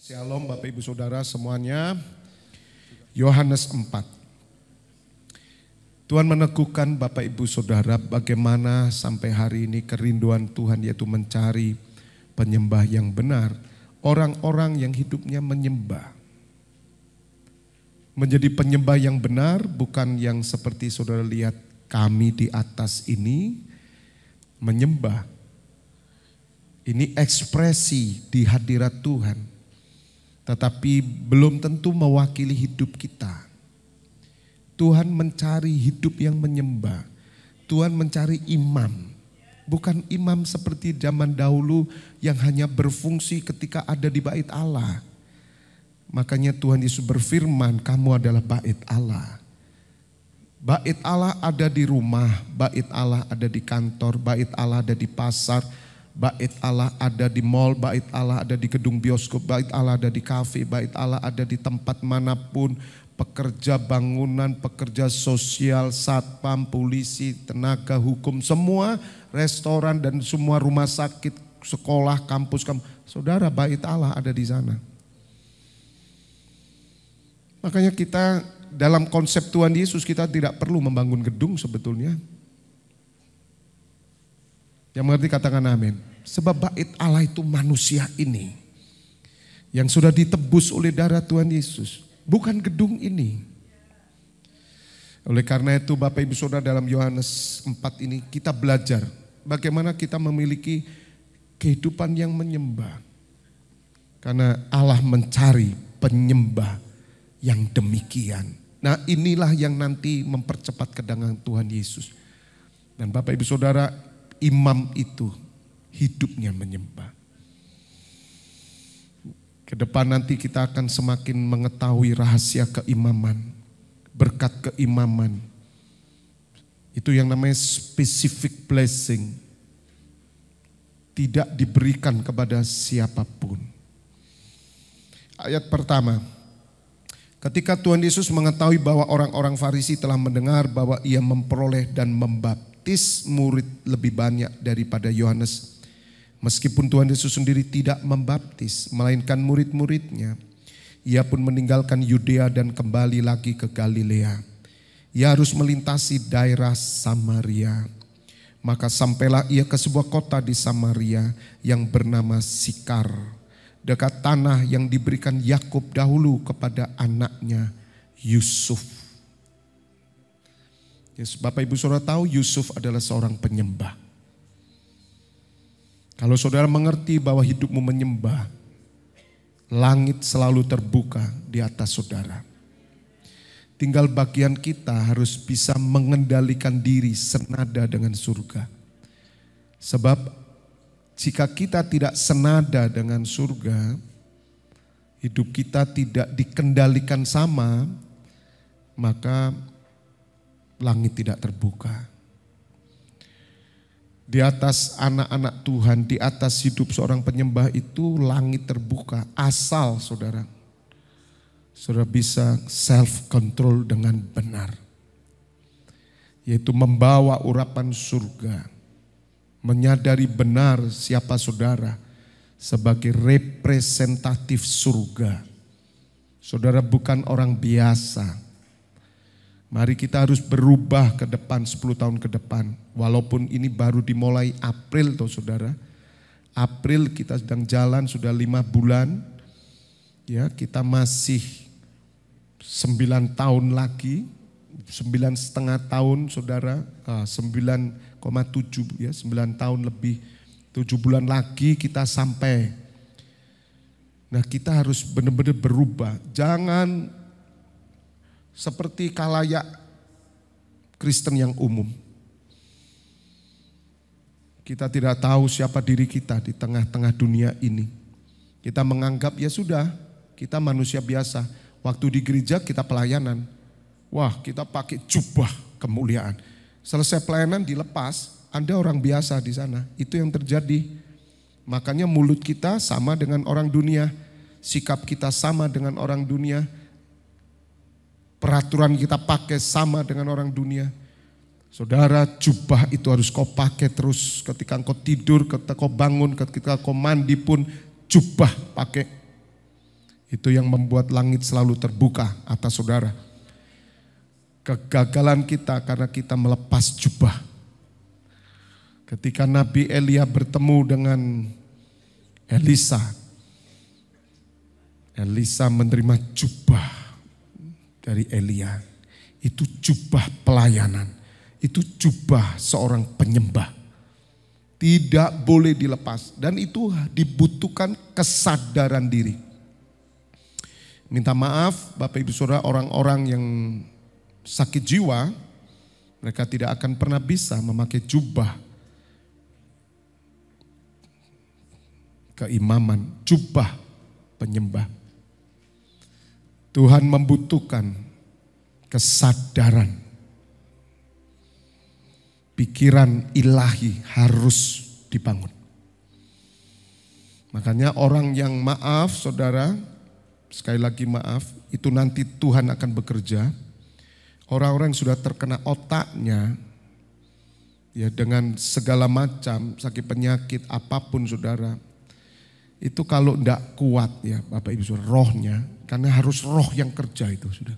Shalom Bapak Ibu Saudara semuanya. Yohanes 4. Tuhan meneguhkan Bapak Ibu Saudara bagaimana sampai hari ini kerinduan Tuhan yaitu mencari penyembah yang benar. Orang-orang yang hidupnya menyembah. Menjadi penyembah yang benar bukan yang seperti saudara lihat kami di atas ini menyembah. Ini ekspresi di hadirat Tuhan. Tetapi belum tentu mewakili hidup kita. Tuhan mencari hidup yang menyembah. Tuhan mencari imam. Bukan imam seperti zaman dahulu yang hanya berfungsi ketika ada di bait Allah. Makanya Tuhan Yesus berfirman, kamu adalah bait Allah. Bait Allah ada di rumah, bait Allah ada di kantor, bait Allah ada di pasar, bait Allah ada di mall, bait Allah ada di gedung bioskop, bait Allah ada di kafe, bait Allah ada di tempat manapun, pekerja bangunan, pekerja sosial, satpam, polisi, tenaga hukum, semua restoran dan semua rumah sakit, sekolah, kampus, saudara bait Allah ada di sana. Makanya kita dalam konsep Tuhan Yesus kita tidak perlu membangun gedung sebetulnya. Yang mengerti katakan amin. Sebab bait Allah itu manusia ini. Yang sudah ditebus oleh darah Tuhan Yesus. Bukan gedung ini. Oleh karena itu Bapak Ibu Saudara dalam Yohanes 4 ini kita belajar. Bagaimana kita memiliki kehidupan yang menyembah. Karena Allah mencari penyembah yang demikian. Nah inilah yang nanti mempercepat kedatangan Tuhan Yesus. Dan Bapak Ibu Saudara imam itu hidupnya menyembah. Ke depan nanti kita akan semakin mengetahui rahasia keimaman, berkat keimaman. Itu yang namanya specific blessing. Tidak diberikan kepada siapapun. Ayat pertama. Ketika Tuhan Yesus mengetahui bahwa orang-orang Farisi telah mendengar bahwa ia memperoleh dan membaptis murid lebih banyak daripada Yohanes. Meskipun Tuhan Yesus sendiri tidak membaptis, melainkan murid-muridnya. Ia pun meninggalkan Yudea dan kembali lagi ke Galilea. Ia harus melintasi daerah Samaria. Maka sampailah ia ke sebuah kota di Samaria yang bernama Sikar. Dekat tanah yang diberikan Yakub dahulu kepada anaknya Yusuf. Bapak Ibu Saudara tahu Yusuf adalah seorang penyembah. Kalau saudara mengerti bahwa hidupmu menyembah, langit selalu terbuka di atas saudara. Tinggal bagian kita harus bisa mengendalikan diri senada dengan surga. Sebab jika kita tidak senada dengan surga, hidup kita tidak dikendalikan sama, maka langit tidak terbuka. Di atas anak-anak Tuhan, di atas hidup seorang penyembah itu langit terbuka. Asal saudara bisa self control dengan benar. Yaitu membawa urapan surga. Menyadari benar siapa saudara sebagai representatif surga. Saudara bukan orang biasa. Mari kita harus berubah ke depan 10 tahun ke depan. Walaupun ini baru dimulai April toh saudara. April kita sedang jalan sudah 5 bulan. Ya, kita masih 9 tahun lagi. 9,5 tahun saudara. 9,7 ya, 9 tahun lebih. 7 bulan lagi kita sampai. Nah, kita harus benar-benar berubah. Jangan seperti khalayak Kristen yang umum. Kita tidak tahu siapa diri kita di tengah-tengah dunia ini. Kita menganggap ya sudah, kita manusia biasa. Waktu di gereja kita pelayanan. Wah, kita pakai jubah kemuliaan. Selesai pelayanan dilepas, Anda orang biasa di sana. Itu yang terjadi. Makanya mulut kita sama dengan orang dunia. Sikap kita sama dengan orang dunia. Peraturan kita pakai sama dengan orang dunia. Saudara, jubah itu harus kau pakai terus ketika kau tidur, ketika kau bangun, ketika kau mandi pun jubah pakai. Itu yang membuat langit selalu terbuka atas saudara. Kegagalan kita karena kita melepas jubah. Ketika Nabi Elia bertemu dengan Elisa, Elisa menerima jubah dari Elia. Itu jubah pelayanan, itu jubah seorang penyembah. Tidak boleh dilepas dan itu dibutuhkan kesadaran diri. Minta maaf Bapak Ibu Saudara, orang-orang yang sakit jiwa, mereka tidak akan pernah bisa memakai jubah keimaman, jubah penyembah. Tuhan membutuhkan kesadaran. Pikiran ilahi harus dibangun. Makanya orang yang maaf saudara, sekali lagi maaf, itu nanti Tuhan akan bekerja. Orang-orang yang sudah terkena otaknya, ya dengan segala macam sakit penyakit apapun saudara, itu kalau tidak kuat ya Bapak Ibu Saudara, rohnya, karena harus roh yang kerja itu sudah.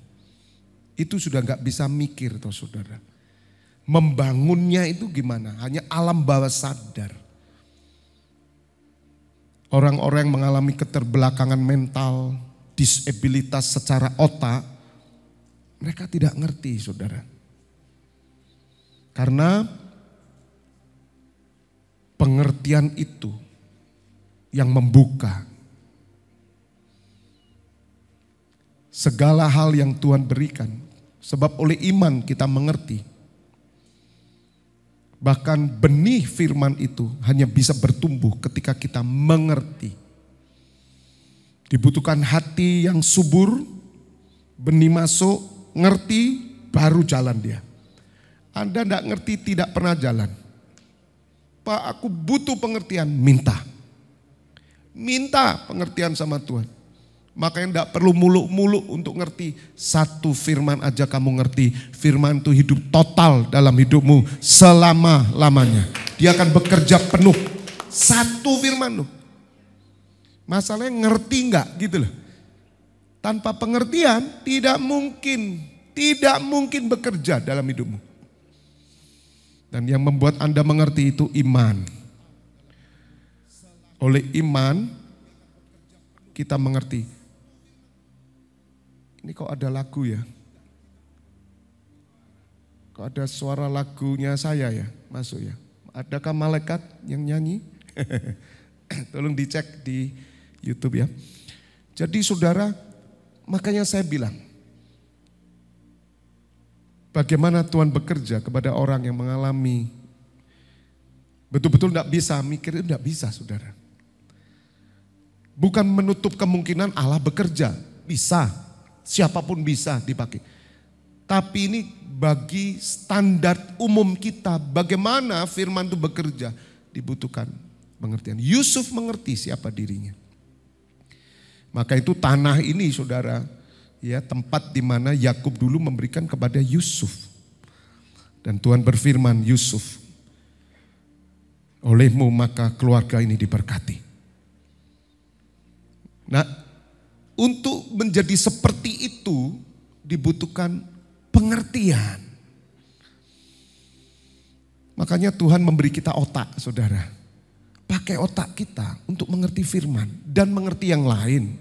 Itu sudah nggak bisa mikir toh saudara. Membangunnya itu gimana? Hanya alam bawah sadar. Orang-orang yang mengalami keterbelakangan mental, disabilitas secara otak, mereka tidak ngerti saudara. Karena pengertian itu yang membuka segala hal yang Tuhan berikan. Sebab oleh iman kita mengerti. Bahkan benih firman itu hanya bisa bertumbuh ketika kita mengerti. Dibutuhkan hati yang subur, benih masuk, ngerti, baru jalan dia. Anda tidak ngerti, tidak pernah jalan. Pak, aku butuh pengertian, minta. Minta pengertian sama Tuhan. Makanya tidak perlu muluk-muluk untuk ngerti. Satu firman aja kamu ngerti. Firman itu hidup total dalam hidupmu selama-lamanya. Dia akan bekerja penuh. Satu firman loh. Masalahnya ngerti enggak gitu loh. Tanpa pengertian tidak mungkin bekerja dalam hidupmu. Dan yang membuat Anda mengerti itu iman. Oleh iman kita mengerti. Ini kok ada lagu ya? Kok ada suara lagunya saya ya? Masuk ya? Adakah malaikat yang nyanyi? Tolong dicek di YouTube ya. Jadi saudara, makanya saya bilang, bagaimana Tuhan bekerja kepada orang yang mengalami betul-betul tidak bisa mikir, itu tidak bisa saudara. Bukan menutup kemungkinan Allah bekerja, bisa, siapapun bisa dipakai. Tapi ini bagi standar umum kita, bagaimana firman itu bekerja, dibutuhkan pengertian. Yusuf mengerti siapa dirinya. Maka itu tanah ini saudara, ya tempat di mana Yakub dulu memberikan kepada Yusuf. Dan Tuhan berfirman, Yusuf, olehmu maka keluarga ini diberkati. Nah, untuk menjadi seperti itu dibutuhkan pengertian. Makanya Tuhan memberi kita otak, saudara. Pakai otak kita untuk mengerti firman dan mengerti yang lain.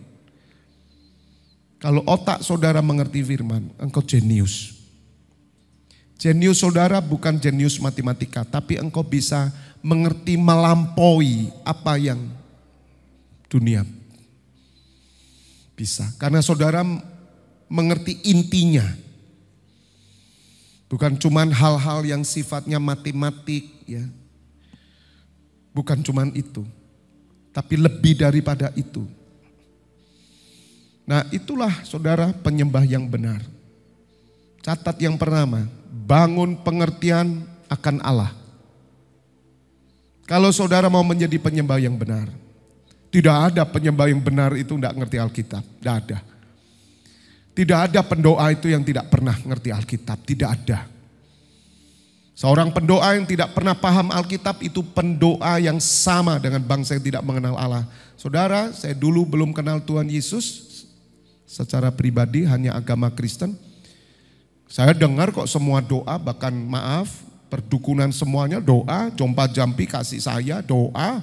Kalau otak saudara mengerti firman, engkau jenius. Jenius saudara bukan jenius matematika, tapi engkau bisa mengerti melampaui apa yang dunia bisa. Karena saudara mengerti intinya. Bukan cuman hal-hal yang sifatnya matematik ya. Bukan cuman itu. Tapi lebih daripada itu. Nah itulah saudara penyembah yang benar. Catat yang pertama, bangun pengertian akan Allah. Kalau saudara mau menjadi penyembah yang benar. Tidak ada penyembah yang benar itu tidak ngerti Alkitab. Tidak ada. Tidak ada pendoa itu yang tidak pernah ngerti Alkitab. Tidak ada. Seorang pendoa yang tidak pernah paham Alkitab itu pendoa yang sama dengan bangsa yang tidak mengenal Allah. Saudara, saya dulu belum kenal Tuhan Yesus. secara pribadi hanya agama Kristen. Saya dengar kok semua doa, bahkan maaf, perdukunan semuanya doa, jompa jampi kasih saya doa.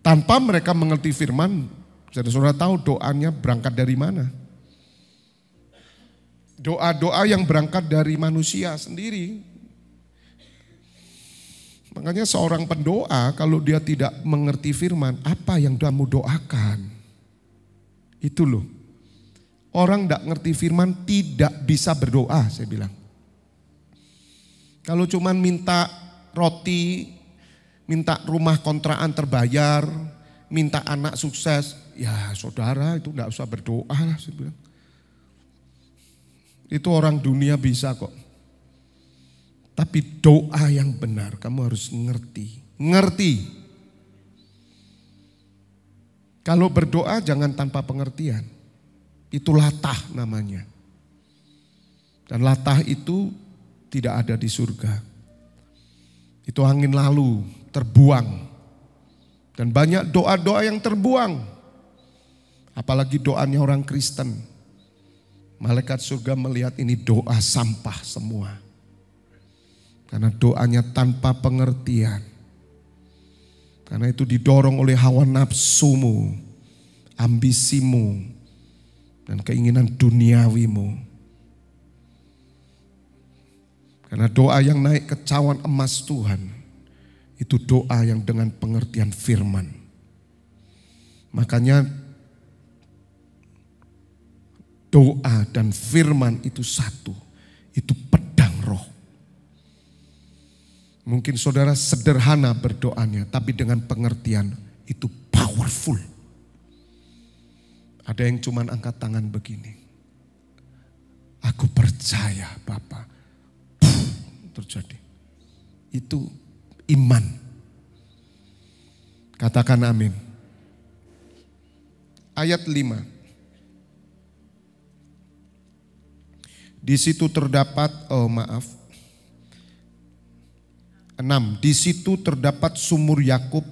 Tanpa mereka mengerti firman, saudara tahu doanya berangkat dari mana? Doa-doa yang berangkat dari manusia sendiri. Makanya seorang pendoa kalau dia tidak mengerti firman, apa yang kamu doakan? Itu loh. Orang tidak ngerti firman tidak bisa berdoa, saya bilang. Kalau cuman minta roti, minta rumah kontrakan terbayar, minta anak sukses, ya saudara itu tidak usah berdoa lah, saya bilang. Itu orang dunia bisa kok. Tapi doa yang benar kamu harus ngerti. Ngerti. Kalau berdoa jangan tanpa pengertian. Itu latah namanya. Dan latah itu tidak ada di surga. Itu angin lalu, terbuang. Dan banyak doa-doa yang terbuang. Apalagi doanya orang Kristen. Malaikat surga melihat ini doa sampah semua. Karena doanya tanpa pengertian. Karena itu didorong oleh hawa nafsumu, ambisimu, dan keinginan duniawimu. Karena doa yang naik ke cawan emas Tuhan, itu doa yang dengan pengertian firman. Makanya doa dan firman itu satu, itu pedang roh. Mungkin saudara sederhana berdoanya, tapi dengan pengertian itu powerful. Ada yang cuman angkat tangan begini. Aku percaya Bapak. Terjadi. Itu iman. Katakan amin. Ayat 5. Di situ terdapat, 6. Di situ terdapat sumur Yakub.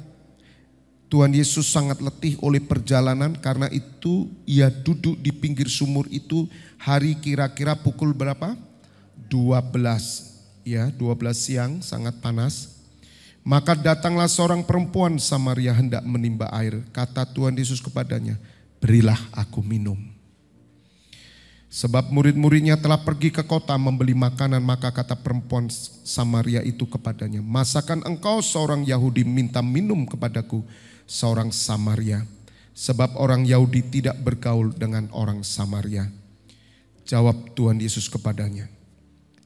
Tuhan Yesus sangat letih oleh perjalanan, karena itu ia duduk di pinggir sumur itu hari kira-kira pukul berapa? 12. Ya, 12 siang, sangat panas. Maka datanglah seorang perempuan Samaria hendak menimba air. Kata Tuhan Yesus kepadanya, berilah aku minum. Sebab murid-muridnya telah pergi ke kota membeli makanan. Maka kata perempuan Samaria itu kepadanya, masakan engkau seorang Yahudi minta minum kepadaku seorang Samaria? Sebab orang Yahudi tidak bergaul dengan orang Samaria. Jawab Tuhan Yesus kepadanya,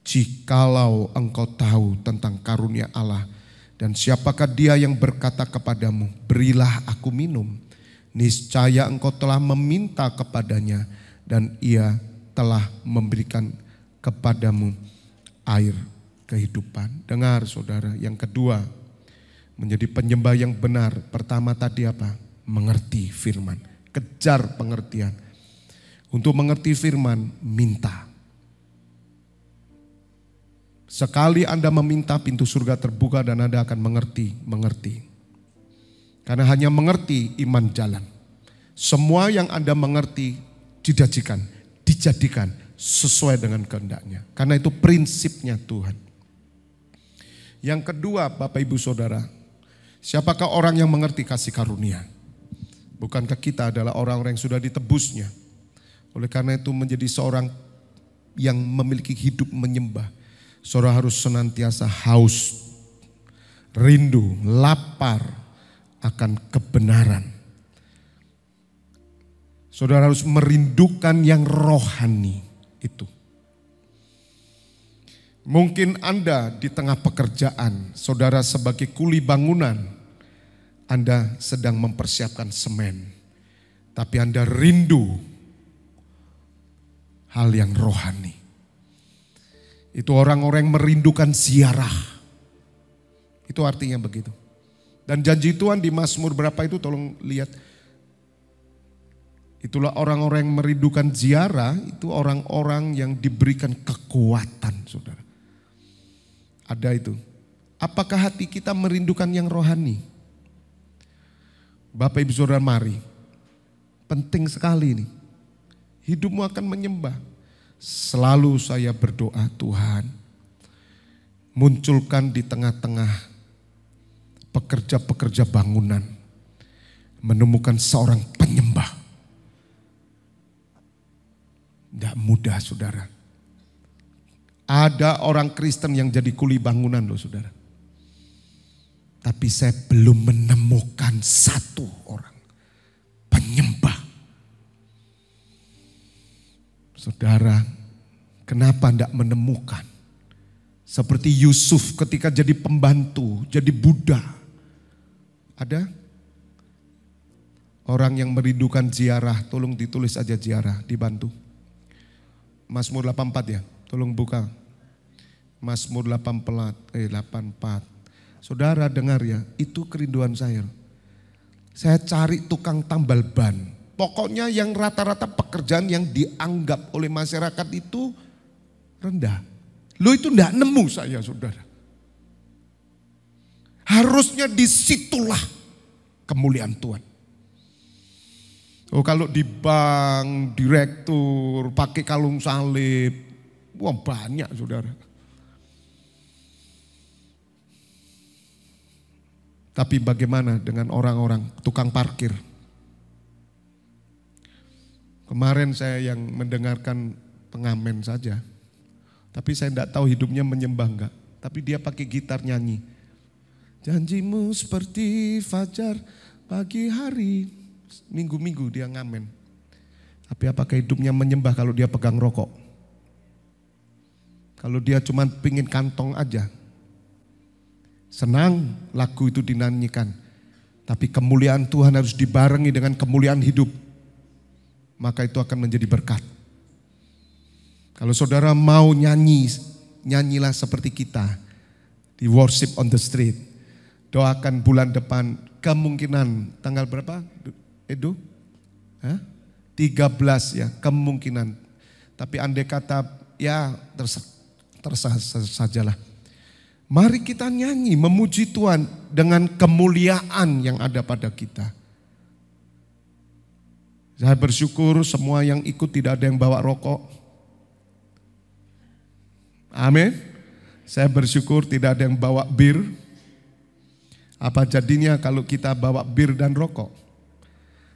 jikalau engkau tahu tentang karunia Allah dan siapakah dia yang berkata kepadamu, berilah aku minum, niscaya engkau telah meminta kepadanya dan ia telah memberikan kepadamu air kehidupan. Dengar saudara, yang kedua, menjadi penyembah yang benar. Pertama tadi apa? Mengerti firman. Kejar pengertian. Untuk mengerti firman, minta. Sekali Anda meminta, pintu surga terbuka dan Anda akan mengerti. Karena hanya mengerti, iman jalan. Semua yang Anda mengerti dijadikan sesuai dengan kehendaknya. Karena itu prinsipnya Tuhan. Yang kedua, Bapak Ibu Saudara, siapakah orang yang mengerti kasih karunia? Bukankah kita adalah orang-orang yang sudah ditebusnya? Oleh karena itu menjadi seorang yang memiliki hidup menyembah, saudara harus senantiasa haus, rindu, lapar akan kebenaran. Saudara harus merindukan yang rohani itu. Mungkin Anda di tengah pekerjaan, saudara sebagai kuli bangunan, Anda sedang mempersiapkan semen. Tapi Anda rindu hal yang rohani. Itu orang-orang yang merindukan ziarah. Itu artinya begitu. Dan janji Tuhan di Mazmur berapa itu, tolong lihat. Itulah orang-orang yang merindukan ziarah, itu orang-orang yang diberikan kekuatan, saudara. Ada itu. Apakah hati kita merindukan yang rohani? Bapak Ibu Saudara, mari Penting sekali ini. Hidupmu akan menyembah. Selalu saya berdoa, Tuhan, munculkan di tengah-tengah pekerja-pekerja bangunan, menemukan seorang penyembah. Tidak mudah, saudara. Ada orang Kristen yang jadi kuli bangunan loh, saudara. Tapi saya belum menemukan satu orang penyembah. Saudara, kenapa tidak menemukan? Seperti Yusuf ketika jadi pembantu, jadi budak. Ada orang yang merindukan ziarah, tolong ditulis aja ziarah, dibantu. Mazmur 84 ya, tolong buka. Mazmur 84. Saudara dengar ya, itu kerinduan saya. Saya cari tukang tambal ban. Pokoknya yang rata-rata pekerjaan yang dianggap oleh masyarakat itu rendah. Lo itu enggak nemu saya, saudara. Harusnya disitulah kemuliaan Tuhan. Oh, kalau di bank, direktur, pakai kalung salib, wah banyak, saudara. Tapi bagaimana dengan orang-orang tukang parkir? Kemarin saya yang mendengarkan pengamen saja. Tapi saya tidak tahu hidupnya menyembah enggak. Tapi dia pakai gitar nyanyi. Janjimu seperti fajar pagi hari. Minggu-minggu dia ngamen. Tapi apakah hidupnya menyembah kalau dia pegang rokok? Kalau dia cuma pingin kantong aja. Senang lagu itu dinyanyikan. Tapi kemuliaan Tuhan harus dibarengi dengan kemuliaan hidup. Maka itu akan menjadi berkat. Kalau saudara mau nyanyi, nyanyilah seperti kita. Di worship on the street. Doakan bulan depan kemungkinan tanggal berapa? Edo? 13 ya, kemungkinan. Tapi andai kata ya terserah sajalah. Mari kita nyanyi memuji Tuhan dengan kemuliaan yang ada pada kita. Saya bersyukur semua yang ikut tidak ada yang bawa rokok. Amin. Saya bersyukur tidak ada yang bawa bir. Apa jadinya kalau kita bawa bir dan rokok?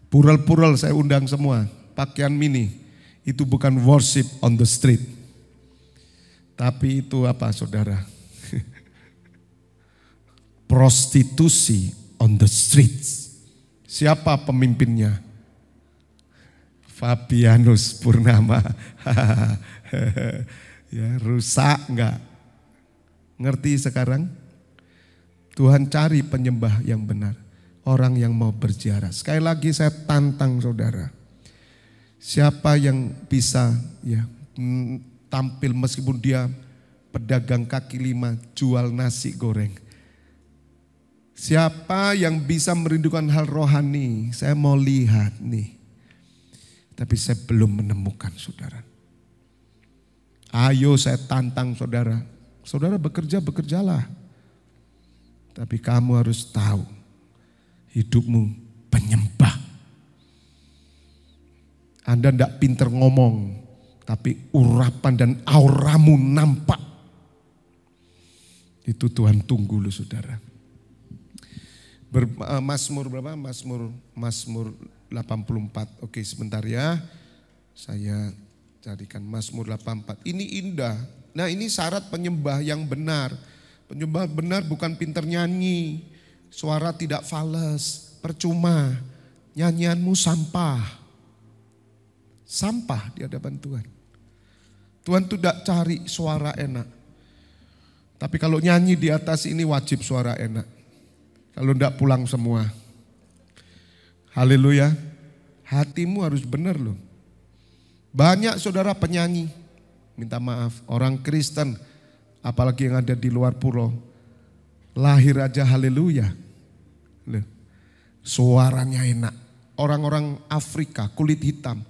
Pural-pural saya undang semua. Pakaian mini. Itu bukan worship on the street. Tapi itu apa, saudara? Prostitusi on the streets. Siapa pemimpinnya? Fabianus Purnama. Ya, rusak enggak? Ngerti sekarang? Tuhan cari penyembah yang benar. Orang yang mau berziarah. Sekali lagi saya tantang saudara. Siapa yang bisa ya tampil meskipun dia pedagang kaki lima jual nasi goreng. Siapa yang bisa merindukan hal rohani? Saya mau lihat nih. Tapi saya belum menemukan saudara. Ayo saya tantang saudara. Saudara bekerjalah. Tapi kamu harus tahu. Hidupmu penyembah. Anda tidak pinter ngomong. Tapi urapan dan auramu nampak. Itu Tuhan tunggu loh saudara. Mazmur berapa? Mazmur 84. Oke sebentar ya. Saya carikan Mazmur 84. Ini indah. Nah ini syarat penyembah yang benar. Penyembah benar bukan pinter nyanyi. Suara tidak fales. Percuma. Nyanyianmu sampah. Sampah di hadapan Tuhan. Tuhan tidak cari suara enak. Tapi kalau nyanyi di atas ini wajib suara enak. Kalau enggak pulang semua. Haleluya. Hatimu harus benar loh. Banyak saudara penyanyi. Minta maaf. Orang Kristen. Apalagi yang ada di luar pulau. Lahir aja haleluya. Suaranya enak. Orang-orang Afrika kulit hitam.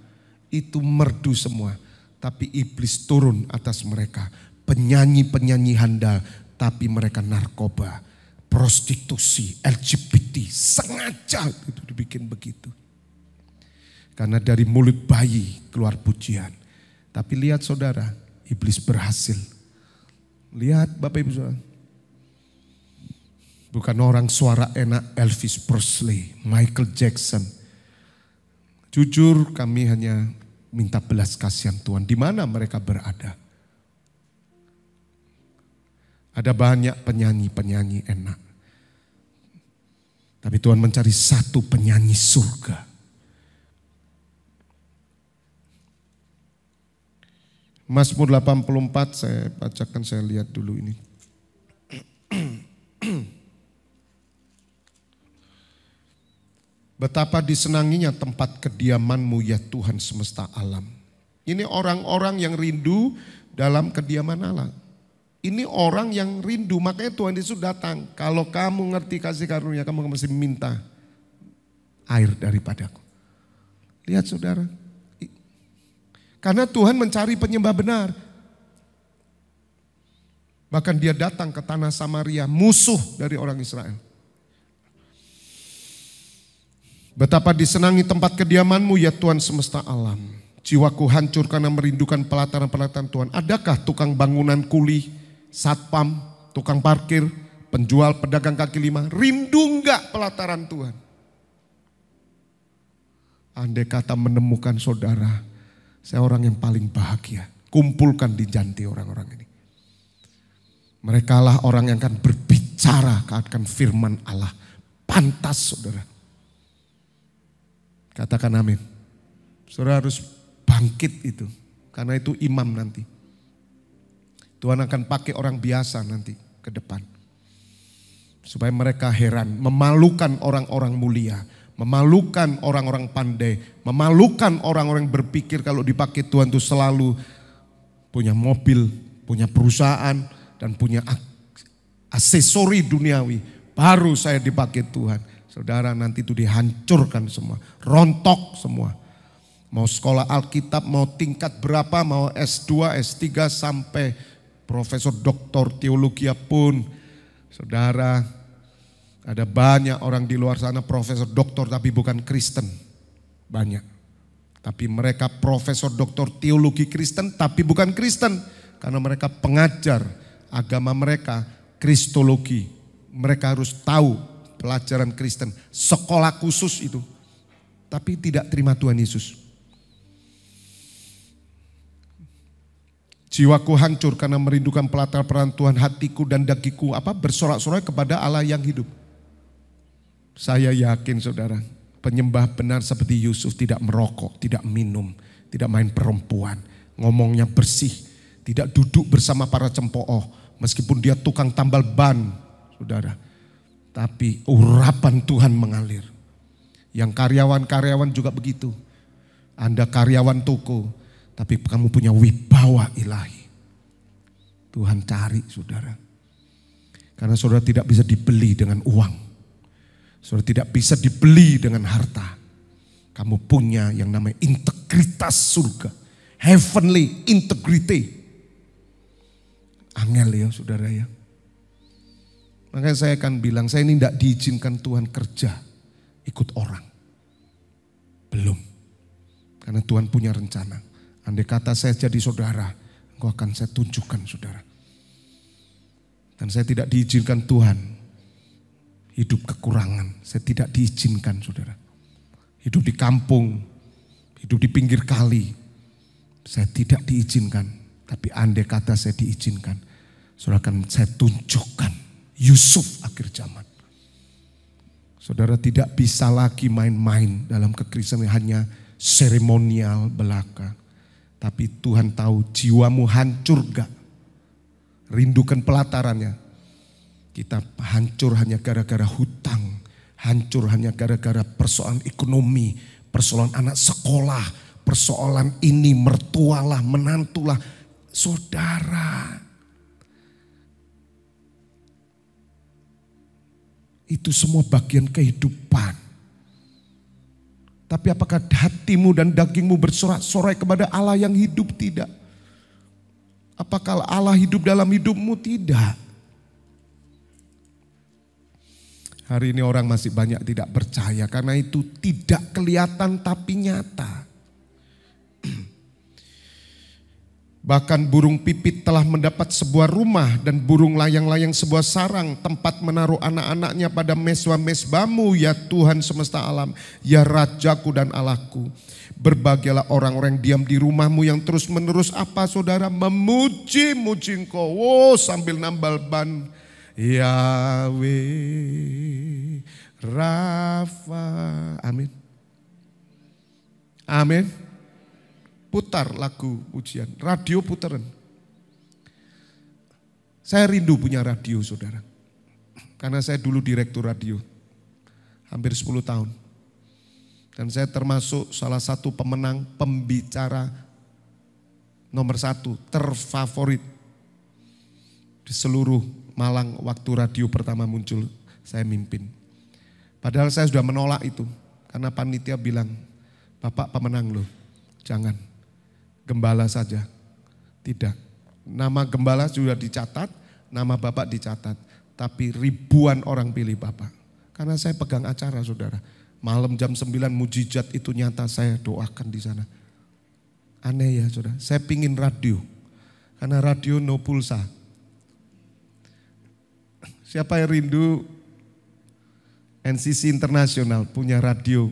Itu merdu semua. Tapi iblis turun atas mereka. Penyanyi-penyanyi handal. Tapi mereka narkoba. Prostitusi, LGBT, sengaja itu dibikin begitu. Karena dari mulut bayi keluar pujian. Tapi lihat saudara, iblis berhasil. Lihat Bapak Ibu Saudara. Bukan orang suara enak Elvis Presley, Michael Jackson. Jujur kami hanya minta belas kasihan Tuhan. Di mana mereka berada? Ada banyak penyanyi-penyanyi enak. Tapi Tuhan mencari satu penyanyi surga. Mazmur 84 saya bacakan, saya lihat dulu ini. Betapa disenanginya tempat kediaman-Mu ya Tuhan semesta alam. Ini orang-orang yang rindu dalam kediaman Allah. Ini orang yang rindu, makanya Tuhan Yesus datang. Kalau kamu ngerti kasih karunia, kamu mesti minta air daripadaku. Lihat saudara. Karena Tuhan mencari penyembah benar. Bahkan dia datang ke tanah Samaria, musuh dari orang Israel. Betapa disenangi tempat kediaman-Mu ya Tuhan semesta alam. Jiwaku hancur karena merindukan pelataran-pelataran Tuhan. Adakah tukang bangunan kuli, satpam, tukang parkir, penjual, pedagang kaki lima, rindu enggak pelataran Tuhan? Andai kata menemukan saudara, saya orang yang paling bahagia. Kumpulkan di janti orang-orang ini. Mereka lah orang yang akan berbicara akan firman Allah. Pantas saudara. Katakan amin. Saudara harus bangkit itu. Karena itu imam nanti. Tuhan akan pakai orang biasa nanti ke depan. Supaya mereka heran, memalukan orang-orang mulia, memalukan orang-orang pandai, memalukan orang-orang yang berpikir kalau dipakai Tuhan itu selalu punya mobil, punya perusahaan, dan punya aksesori duniawi. Baru saya dipakai Tuhan. Saudara nanti itu dihancurkan semua, rontok semua. Mau sekolah Alkitab, mau tingkat berapa, mau S2, S3 sampai profesor doktor teologi pun. Saudara, ada banyak orang di luar sana profesor doktor tapi bukan Kristen. Banyak. Tapi mereka profesor doktor teologi Kristen tapi bukan Kristen. Karena mereka pengajar agama mereka kristologi. Mereka harus tahu pelajaran Kristen. Sekolah khusus itu. Tapi tidak terima Tuhan Yesus. Jiwaku hancur karena merindukan pelataran Tuhan, hatiku dan dagiku bersorak-sorai kepada Allah yang hidup. Saya yakin saudara, penyembah benar seperti Yusuf tidak merokok, tidak minum, tidak main perempuan, ngomongnya bersih, tidak duduk bersama para cempooh, meskipun dia tukang tambal ban, saudara. Tapi urapan Tuhan mengalir. Yang karyawan-karyawan juga begitu. Anda karyawan toko, tapi kamu punya wibawa ilahi. Tuhan cari saudara. Karena saudara tidak bisa dibeli dengan uang. Saudara tidak bisa dibeli dengan harta. Kamu punya yang namanya integritas surga. Heavenly integrity. Angel ya saudara ya. Makanya saya akan bilang, saya ini tidak diizinkan Tuhan kerja ikut orang. Belum. Karena Tuhan punya rencana. Andai kata saya jadi saudara, engkau akan saya tunjukkan saudara. Dan saya tidak diizinkan Tuhan hidup kekurangan. Saya tidak diizinkan saudara. Hidup di kampung, hidup di pinggir kali. Saya tidak diizinkan. Tapi andai kata saya diizinkan, saudara akan saya tunjukkan Yusuf akhir zaman. Saudara tidak bisa lagi main-main dalam kekristenan hanya seremonial belaka. Tapi Tuhan tahu jiwamu hancur gak? Rindukan pelatarannya. Kita hancur hanya gara-gara hutang. Hancur hanya gara-gara persoalan ekonomi. Persoalan anak sekolah. Persoalan ini mertualah, menantulah. Saudara. Itu semua bagian kehidupan. Tapi apakah hatimu dan dagingmu bersorak-sorai kepada Allah yang hidup? Tidak. Apakah Allah hidup dalam hidupmu? Tidak. Hari ini orang masih banyak tidak percaya karena itu tidak kelihatan tapi nyata. Bahkan burung pipit telah mendapat sebuah rumah dan burung layang-layang sebuah sarang tempat menaruh anak-anaknya pada mesbah-mesbahmu ya Tuhan semesta alam, ya Rajaku dan Allahku. Berbahagialah orang-orang yang diam di rumahmu yang terus menerus apa saudara? Memuji-muji Engkau. Oh, sambil nambal ban. Yahweh Rafa. Amin. Amin. Putar lagu pujian, radio putaran. Saya rindu punya radio saudara. Karena saya dulu direktur radio, hampir 10 tahun. Dan saya termasuk salah satu pemenang pembicara nomor 1 terfavorit di seluruh Malang waktu radio pertama muncul saya mimpin. Padahal saya sudah menolak itu karena panitia bilang, Bapak pemenang loh, jangan. Gembala saja. Tidak. Nama gembala sudah dicatat, nama Bapak dicatat. Tapi ribuan orang pilih Bapak. Karena saya pegang acara saudara. Malam jam 9 mujizat itu nyata saya doakan di sana. Aneh ya saudara. Saya pingin radio. Karena radio no pulsa. Siapa yang rindu NCC Internasional punya radio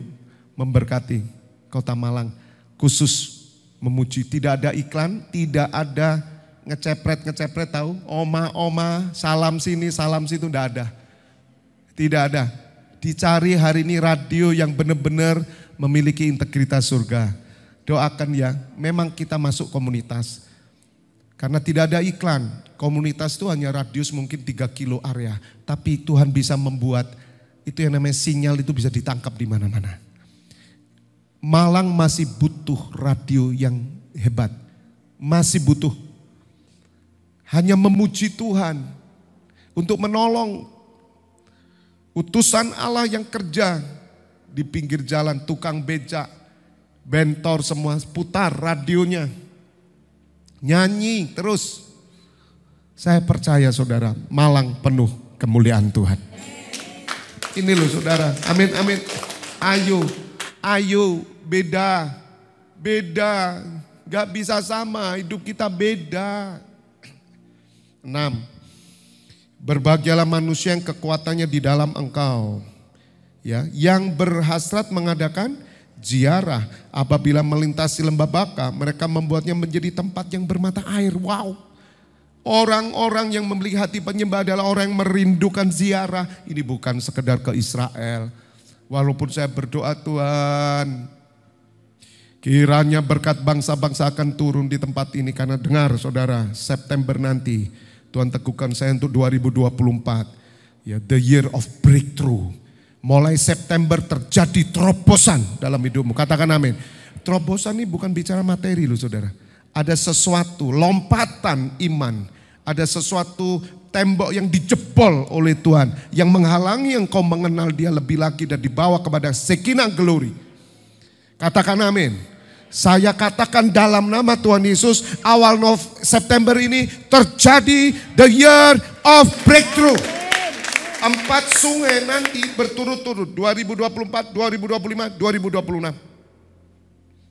memberkati Kota Malang. Khusus memuji, tidak ada iklan, tidak ada ngecepret tahu, oma, salam sini, salam situ, tidak ada. Tidak ada. Dicari hari ini radio yang benar-benar memiliki integritas surga. Doakan ya, memang kita masuk komunitas. Karena tidak ada iklan, komunitas itu hanya radius mungkin 3 kilo area. Tapi Tuhan bisa membuat, itu yang namanya sinyal itu bisa ditangkap di mana-mana. Malang masih butuh radio yang hebat. Masih butuh. Hanya memuji Tuhan. Untuk menolong utusan Allah yang kerja di pinggir jalan, tukang becak, bentor semua, putar radionya. Nyanyi terus. Saya percaya saudara, Malang penuh kemuliaan Tuhan. Ini loh saudara, amin, amin. Ayo, beda, gak bisa sama, hidup kita beda. 6. Berbahagialah manusia yang kekuatannya di dalam engkau. Ya, yang berhasrat mengadakan ziarah. Apabila melintasi lembah Baka, mereka membuatnya menjadi tempat yang bermata air. Wow. Orang-orang yang memiliki hati penyembah adalah orang yang merindukan ziarah. Ini bukan sekedar ke Israel. Walaupun saya berdoa Tuhan, kiranya berkat bangsa-bangsa akan turun di tempat ini. Karena dengar saudara, September nanti Tuhan teguhkan saya untuk 2024. Ya, the year of breakthrough. Mulai September terjadi terobosan dalam hidupmu. Katakan amin. Terobosan ini bukan bicara materi loh saudara. Ada sesuatu, lompatan iman. Ada sesuatu tembok yang dijebol oleh Tuhan. Yang menghalangi engkau mengenal dia lebih lagi dan dibawa kepada Shekinah glory. Katakan amin. Saya katakan dalam nama Tuhan Yesus, awal September ini terjadi the year of breakthrough. 4 sungai nanti berturut-turut 2024, 2025, 2026.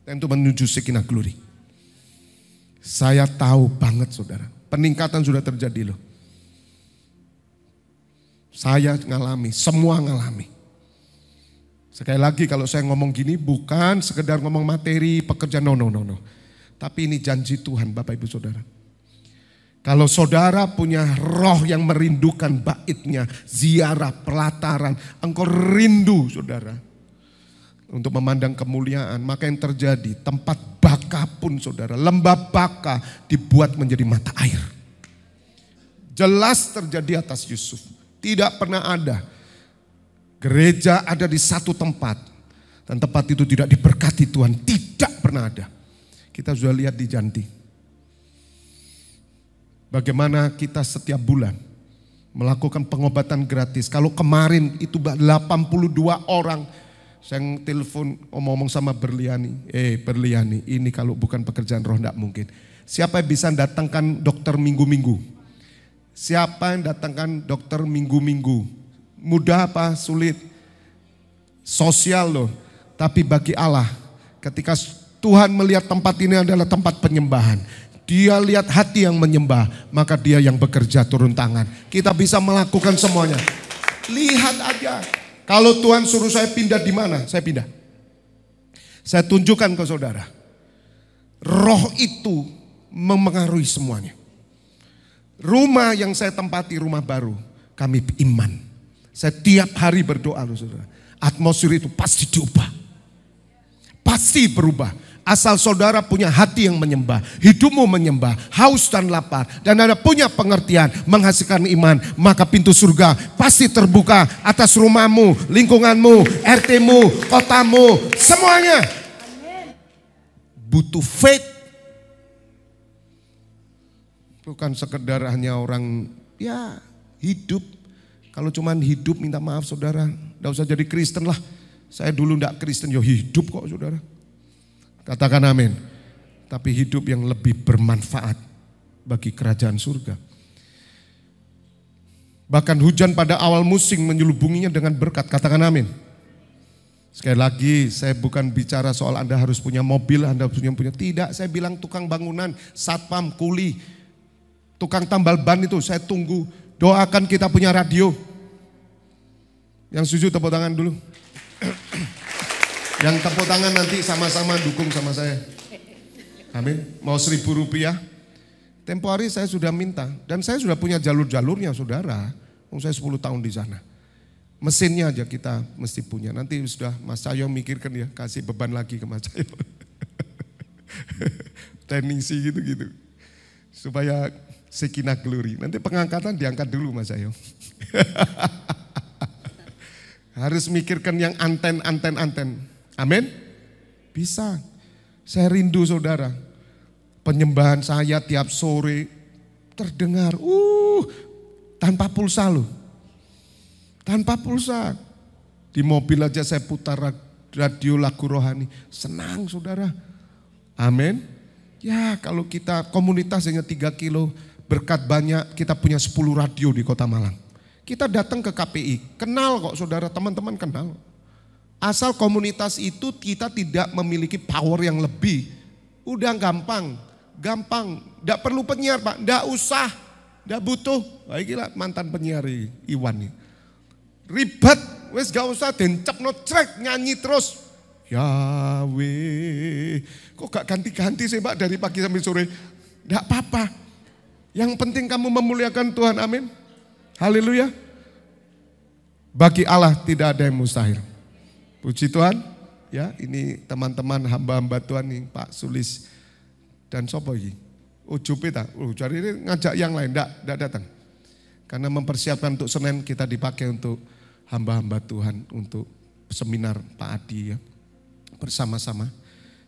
Dan itu menuju Shekinah glory. Saya tahu banget saudara, peningkatan sudah terjadi loh. Saya ngalami, semua ngalami. Sekali lagi kalau saya ngomong gini bukan sekedar ngomong materi, pekerjaan, no. Tapi ini janji Tuhan Bapak Ibu Saudara. Kalau saudara punya roh yang merindukan baitnya, ziarah, pelataran, engkau rindu saudara. Untuk memandang kemuliaan, maka yang terjadi tempat Baka pun saudara, lembah Baka dibuat menjadi mata air. Jelas terjadi atas Yusuf. Tidak pernah ada gereja ada di satu tempat dan tempat itu tidak diberkati Tuhan. Tidak pernah ada. Kita sudah lihat di Janti. Bagaimana kita setiap bulan melakukan pengobatan gratis. Kalau kemarin itu 82 orang. Saya telepon ngomong sama Berliani. Berliani, ini kalau bukan pekerjaan roh tidak mungkin. Siapa yang bisa datangkan dokter minggu-minggu? Siapa yang datangkan dokter minggu-minggu? mudah apa sulit, sosial loh. Tapi bagi Allah, ketika Tuhan melihat tempat ini adalah tempat penyembahan, Dia lihat hati yang menyembah, maka Dia yang bekerja turun tangan. Kita bisa melakukan semuanya. Lihat aja. Kalau Tuhan suruh saya pindah di mana, saya pindah. Saya tunjukkan ke saudara. Roh itu memengaruhi semuanya. Rumah yang saya tempati, rumah baru, kami iman. Saya tiap hari berdoa loh saudara. Atmosfer itu pasti diubah. Pasti berubah. Asal saudara punya hati yang menyembah, hidupmu menyembah, haus dan lapar, dan ada punya pengertian, menghasilkan iman, maka pintu surga pasti terbuka atas rumahmu, lingkunganmu, RT-mu, kotamu, semuanya. Butuh faith. Bukan sekedar hanya orang ya hidup. Kalau cuman hidup minta maaf saudara, enggak usah jadi Kristen lah. Saya dulu enggak Kristen, ya hidup kok saudara. Katakan amin. Tapi hidup yang lebih bermanfaat bagi kerajaan surga. Bahkan hujan pada awal musim menyelubunginya dengan berkat. Katakan amin. Sekali lagi saya bukan bicara soal Anda harus punya mobil, Anda punya. Tidak, saya bilang tukang bangunan, satpam, kuli, tukang tambal ban itu saya tunggu. Doakan kita punya radio. Yang setuju tepuk tangan dulu. Yang tepuk tangan nanti sama-sama dukung sama saya. Amin. Mau 1.000 rupiah. Tempo hari saya sudah minta. Dan saya sudah punya jalur-jalurnya saudara. Saya 10 tahun di sana. Mesinnya aja kita mesti punya. Nanti sudah Mas Cahyo mikirkan ya. Kasih beban lagi ke Mas Cahyo. Teknisi gitu-gitu. Supaya sekinah glory. Nanti pengangkatan diangkat dulu Mas Cahyo. Harus mikirkan yang anten. Amin. Bisa. Saya rindu saudara. Penyembahan saya tiap sore terdengar. Tanpa pulsa loh. Tanpa pulsa. Di mobil aja saya putar radio lagu rohani. Senang saudara. Amin. Ya kalau kita komunitas hanya 3 kilo. Berkat banyak kita punya 10 radio di Kota Malang. Kita datang ke KPI. Kenal kok saudara, teman-teman kenal. Asal komunitas itu kita tidak memiliki power yang lebih. Udah gampang. Gak perlu penyiar Pak, gak usah. Gak butuh. Baiklah mantan penyiar Iwan nih. Ribet, wes gak usah dencep no track nyanyi terus. Yahweh. Kok gak ganti-ganti sih Pak dari pagi sampai sore. Gak apa-apa. Yang penting kamu memuliakan Tuhan, amin. Haleluya. Bagi Allah tidak ada yang mustahil. Puji Tuhan, ya ini teman-teman hamba-hamba Tuhan nih, Pak Sulis dan sopo iki. Ujupe ta, cari ini ngajak yang lain, enggak datang. Karena mempersiapkan untuk Senin kita dipakai untuk hamba-hamba Tuhan, untuk seminar Pak Adi ya. Bersama-sama.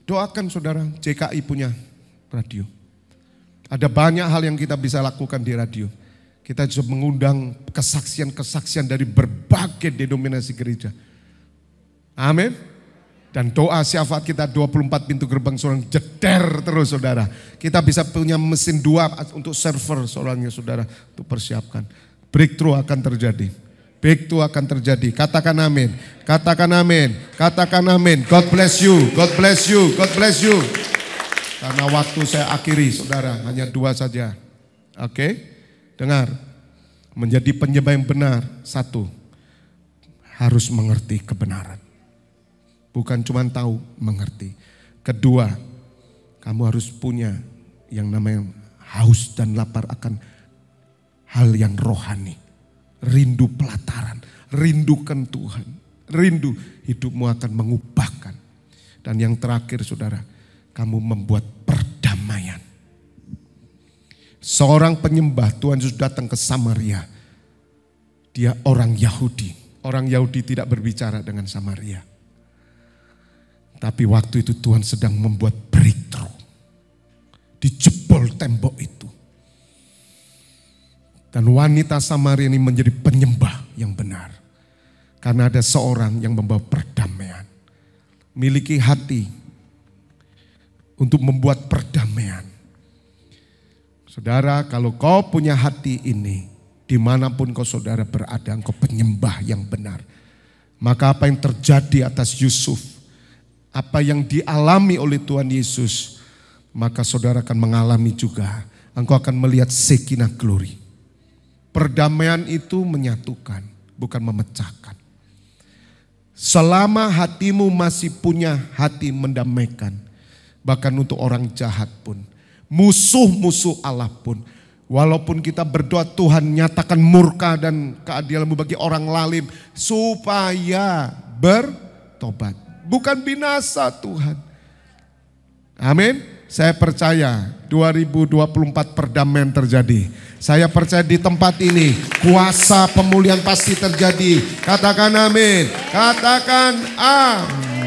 Doakan saudara, JKI punya radio. Ada banyak hal yang kita bisa lakukan di radio. Kita bisa mengundang kesaksian-kesaksian dari berbagai denominasi gereja. Amin. Dan doa syafaat kita 24 pintu gerbang surga jeder terus saudara. Kita bisa punya mesin 2 untuk server soalnya saudara. Untuk persiapkan. Breakthrough akan terjadi. Breakthrough akan terjadi. Katakan amin. Katakan amin. Katakan amin. God bless you. God bless you. God bless you. Karena waktu saya akhiri saudara. Hanya 2 saja. Oke. Dengar. Menjadi penyembah yang benar. 1. Harus mengerti kebenaran. Bukan cuma tahu, mengerti. 2, kamu harus punya yang namanya haus dan lapar akan hal yang rohani. Rindu pelataran, rindukan Tuhan. Rindu hidupmu akan mengubahkan. Dan yang terakhir saudara, kamu membuat perdamaian. Seorang penyembah Tuhan Yesus datang ke Samaria. Dia orang Yahudi. Orang Yahudi tidak berbicara dengan Samaria. Tapi waktu itu Tuhan sedang membuat breakthrough. Dijebol tembok itu. Dan wanita Samaria ini menjadi penyembah yang benar. Karena ada seorang yang membawa perdamaian. Miliki hati untuk membuat perdamaian. Saudara, kalau kau punya hati ini, Dimanapun kau saudara berada, engkau penyembah yang benar. Maka apa yang terjadi atas Yusuf, apa yang dialami oleh Tuhan Yesus, maka saudara akan mengalami juga. Engkau akan melihat Shekinah glory. Perdamaian itu menyatukan, bukan memecahkan. Selama hatimu masih punya hati mendamaikan, bahkan untuk orang jahat pun, musuh-musuh Allah pun, walaupun kita berdoa Tuhan nyatakan murka dan keadilan-Mu bagi orang lalim supaya bertobat, bukan binasa Tuhan. Amin. Saya percaya 2024 perdamaian terjadi. Saya percaya di tempat ini kuasa pemulihan pasti terjadi. Katakan amin. Katakan amin.